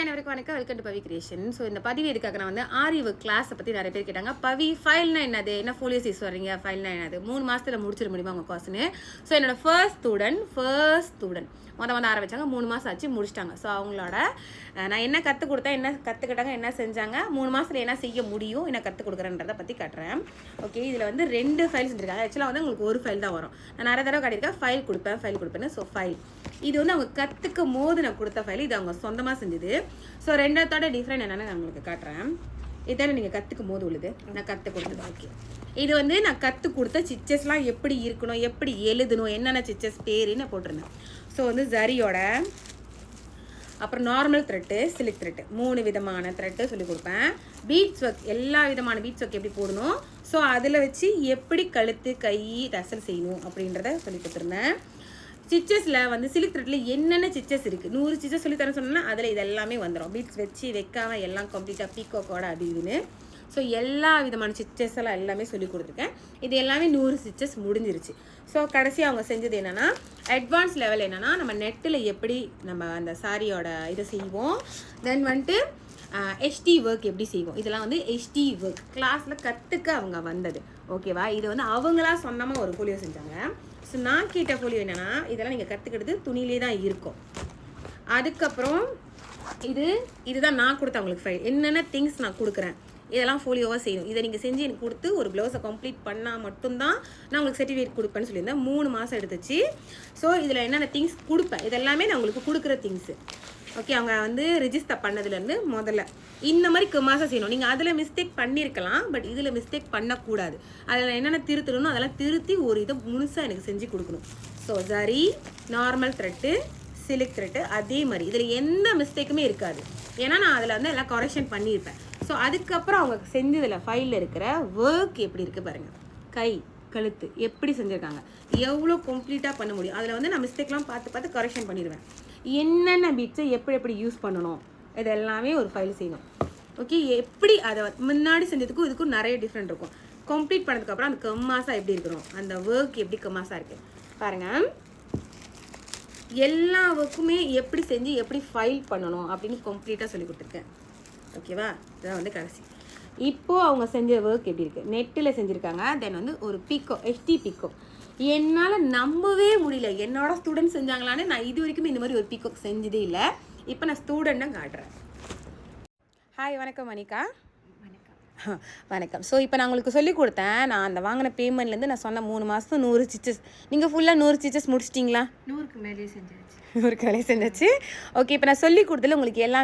அனைவருக்கும் வணக்கம். Welcome to Pavi creation. So இந்த பதிவு எதுக்காக நான் வந்து ஆரி ஒர்க் கிளாஸை பற்றி நிறைய பேர் கேட்டாங்க. பவி ஃபைல்னா என்னது, என்ன ஃபோலியோ சீஸ் வர்றீங்க, ஃபைல்னா என்னது, 3 மாதத்தில் முடிச்சிட முடியுமா உங்கள் கோர்ஸ்னு. ஸோ என்னோட ஃபர்ஸ்ட் ஸ்டூடெண்ட் மொதல் ஆரம்பித்தாங்க, 3 மாதம் ஆச்சு முடிச்சிட்டாங்க. ஸோ அவங்களோட நான் என்ன கற்றுக் கொடுத்தேன், என்ன கற்றுக்கிட்டாங்க, என்ன செஞ்சாங்க, 3 மாதத்தில் என்ன செய்ய முடியும், என்ன கற்றுக் கொடுக்குறேன்றதை பற்றி காட்டுறேன். ஓகே, இதில் வந்து 2 ஃபைல் செஞ்சுருக்காங்க. ஆக்சுவலாக வந்து உங்களுக்கு ஒரு ஃபைல் தான் வரும். நான் நிறைய தடவை காட்டியிருக்கேன் ஃபைல் கொடுப்பேன்னு. ஸோ ஃபைல் இது வந்து அவங்க கற்றுக்கும் போது நான் கொடுத்த ஃபைல், இது அவங்க சொந்தமாக செஞ்சது. ஸோ ரெண்டத்தோட டிஃப்ரெண்ட் என்னென்னு நான் உங்களுக்கு காட்டுறேன். இதானே நீங்கள் கற்றுக்கும் போது உள்ளது, நான் கற்றுக் கொடுத்தது. ஓகே, இது வந்து நான் கற்றுக் கொடுத்த சிச்சஸ்லாம் எப்படி இருக்கணும், எப்படி எழுதணும், என்னென்ன சிச்சஸ் பேருன்னு போட்டிருந்தேன். ஸோ வந்து ஜரியோட, அப்புறம் நார்மல் த்ரெட்டு, சிலிக் த்ரெட்டு, 3 விதமான த்ரெட்டு சொல்லிக் கொடுப்பேன். பீட்ஸ் ஒர்க், எல்லா விதமான பீட்ஸ் ஒர்க் எப்படி போடணும், ஸோ அதில் வச்சு எப்படி கழுத்து கை டசல் செய்யணும் அப்படின்றத சொல்லி கொடுத்துருந்தேன். ஸ்டிச்சஸில் வந்து சிலிக் த்ரெட்டில் என்னென்ன ஸ்டிச்சஸ் இருக்குது, 100 ஸ்டிச்சஸ் சொல்லித்தரேன் சொன்னேன்னா அதில் இது எல்லாமே வந்துடும். பீட்ஸ் வச்சு வைக்காமல் எல்லாம் கம்ப்ளீட்டாக பீக்கோக்கோட அது இதுன்னு. ஸோ எல்லா விதமான ஸ்டிச்சஸ் எல்லாம் எல்லாமே சொல்லி கொடுத்துருக்கேன். இது எல்லாமே 100 ஸ்டிச்சஸ் முடிஞ்சிருச்சு. ஸோ கடைசி அவங்க செஞ்சது என்னென்னா, அட்வான்ஸ் லெவல் என்னென்னா, நம்ம நெட்டில் எப்படி நம்ம அந்த சாரியோட இதை செய்வோம், தென் வந்துட்டு ஹெச்டி ஒர்க் எப்படி செய்வோம், இதெல்லாம் வந்து ஹெச்டி ஒர்க் கிளாஸில் கற்றுக்க அவங்க வந்தது. ஓகேவா, இது வந்து அவங்களா சொந்தமாக ஒரு போலியோ செஞ்சாங்க. ஸோ நான் கேட்ட போலியோ என்னென்னா, இதெல்லாம் நீங்கள் கற்றுக்கிட்டது துணியிலே தான் இருக்கும். அதுக்கப்புறம் இதுதான் நான் கொடுத்தேன் உங்களுக்கு ஃபைல், என்னென்ன திங்ஸ் நான் கொடுக்குறேன், இதெல்லாம் ஃபோலியோவாக செய்யணும், இதை நீங்கள் செஞ்சு எனக்கு கொடுத்து ஒரு ப்ளவுஸை கம்ப்ளீட் பண்ணால் மட்டும்தான் நான் உங்களுக்கு சர்டிஃபிகேட் கொடுப்பேன்னு சொல்லியிருந்தேன். 3 மாதம் எடுத்துச்சு. ஸோ இதில் என்னென்ன திங்ஸ் கொடுப்பேன், இதெல்லாமே நான் உங்களுக்கு கொடுக்குற திங்ஸு. ஓகே, அவங்க வந்து ரிஜிஸ்டர் பண்ணதுலேருந்து முதல்ல இந்த மாதிரி கமாசா செய்யணும். நீங்கள் அதில் மிஸ்டேக் பண்ணியிருக்கலாம், பட் இதில் மிஸ்டேக் பண்ணக்கூடாது. அதில் என்னென்ன திருத்தணும் அதெல்லாம் திருத்தி ஒரு இதை முழுசாக எனக்கு செஞ்சு கொடுக்கணும். So zari, normal thread, silk thread, அதே மாதிரி இதில் எந்த மிஸ்டேக்குமே இருக்காது. ஏன்னா நான் அதில் வந்து எல்லாம் கரெக்ஷன் பண்ணியிருப்பேன். ஸோ அதுக்கப்புறம் அவங்க செஞ்சதில் ஃபைலில் இருக்கிற ஒர்க் எப்படி இருக்குது பாருங்கள். கை கழுத்து எப்படி செஞ்சுருக்காங்க, எவ்வளோ கம்ப்ளீட்டாக பண்ண முடியும். அதில் வந்து நான் மிஸ்டேக்லாம் பார்த்து கரெக்ஷன் பண்ணிடுவேன். என்னென்ன பீட்ஸை எப்படி யூஸ் பண்ணணும், இது எல்லாமே ஒரு ஃபைல் செய்யணும். ஓகே, எப்படி அதை முன்னாடி செஞ்சதுக்கும் இதுக்கும் நிறைய டிஃப்ரெண்ட் இருக்கும். கம்ப்ளீட் பண்ணதுக்கப்புறம் அந்த கம்மாஸாக எப்படி இருக்கணும், அந்த ஒர்க் எப்படி கம்மாஸாக இருக்குது பாருங்கள். எல்லா ஒர்க்குமே எப்படி செஞ்சு எப்படி ஃபைல் பண்ணணும் அப்படின்னு கம்ப்ளீட்டாக சொல்லி கொடுத்துருக்கேன். ஓகேவா, இதான் வந்து கடைசி. இப்போது அவங்க செஞ்ச ஒர்க் எப்படி இருக்குது, நெட்டில் செஞ்சுருக்காங்க. தென் வந்து ஒரு பிக்கோ, ஹெச்டி பிக்கோ, என்னால் நம்பவே முடியல. என்னோட ஸ்டூடெண்ட் செஞ்சாங்களான்னு. நான் இது வரைக்கும் இந்த மாதிரி ஒரு பிக்கோ செஞ்சதே இல்லை. இப்போ நான் ஸ்டூடெண்ட்டாக காட்டுறேன். ஹாய், வணக்கம் மணிக்கா. வணக்கம். ஸோ இப்போ நான் உங்களுக்கு சொல்லிக் கொடுத்தேன். நான் அந்த வாங்கின பேமெண்ட்லேருந்து நான் சொன்ன 3 மாதம் 100 ஸ்டிச்சஸ், நீங்கள் ஃபுல்லாக 100 ஸ்டிச்சஸ் முடிச்சிட்டிங்களா? 100க்கு மேலே செஞ்சாச்சு. 100க்கு மேலே செஞ்சாச்சு. ஓகே, இப்போ நான் சொல்லிக் கொடுத்ததில் உங்களுக்கு எல்லாமே